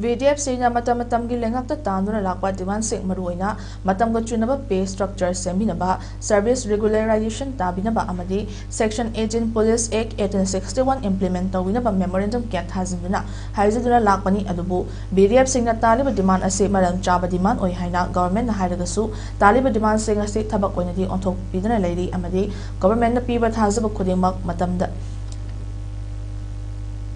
VDF sina matam gi lengak ta tanduna lakwa demand sing maruina matam go chunaba pay structure seminaba service regularization tabinaba amadi section 18 police act 1861 implement tawinaba memorandum kya thazinduna haizaduna lakpani adubu VDF singna taliba demand ase maram chaba demand oi haina government na hairagasu taliba demand sing ase thabak oinadi onthok pidana leiri amadi government na piba thazaba khudingmak matamda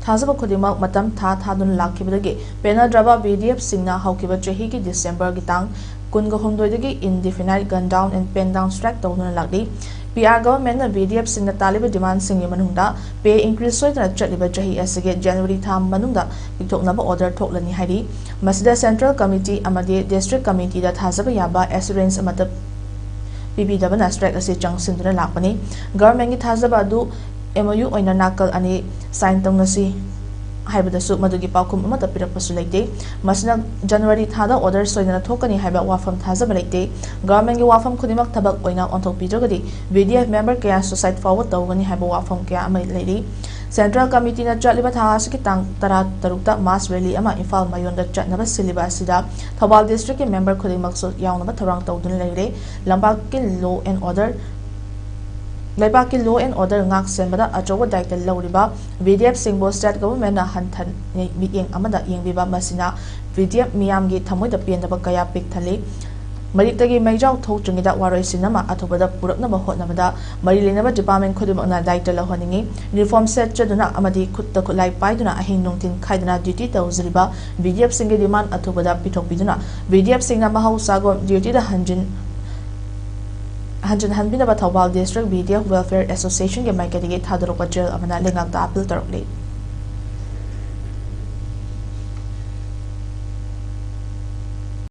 Thazaba Kudimak Matam Thadun Lakibagi, Penadraba VDF Singna Haukiba Chahiki December Gitang, Kungo Hondoidagi indefinite gun down and pen down strike down Lagdi, PR government VDF Singna Taliba demand Singi Manunda, pay increase so that Chatliba Jahi Asagate January Tham Manunda, Victok Naba order Toklani Hadi, Masida Central Committee Amadi District Committee that Hazaba Yaba assurance Amata PPW strike as a junction to the Lapani, government Hazaba do MOU oina nakal ani sign tongasi haiba da su madugi paukum amata pirakpasu leite masna January thada order soina thokani haiba wafam thazaba leite government gi wafam khudimak thabak oina onthok pijogadi VDF member kaya society forward tawgani haiba wafam kaya amai leiri Central Committee na chatliba thas ki tang tara tarukta mass rally ama Imphal mayon da chatnaba siliba sida Thobal district ki member khudimak so yawnaba tharang tawdun leire lambak ki law and order Laibaki law and order ngak senbada ajowa daita lawriba VDF Singbo state government na hanthan meeting amada yengbiba masina VDF miyamgi thamoida piendaba kaya pikthali Maritagi Majau Tokjungida Warai Cinema Atobada Puraknaba Hotnamada Marilinaba Department Kudimana Daita Lahoningi Uniform set Jaduna Amadi Kutta Kulai Paiduna Ahin Nungtin Kaidana duty Tawzriba VDF Singi demand Atobada Pitok Biduna VDF Singna Mahau Sago duty the Hanjin Hanbinaba Thobal District VDF Welfare Association ke Maikadi Thadropa Jail Amana Lengak da Appeal Tarokli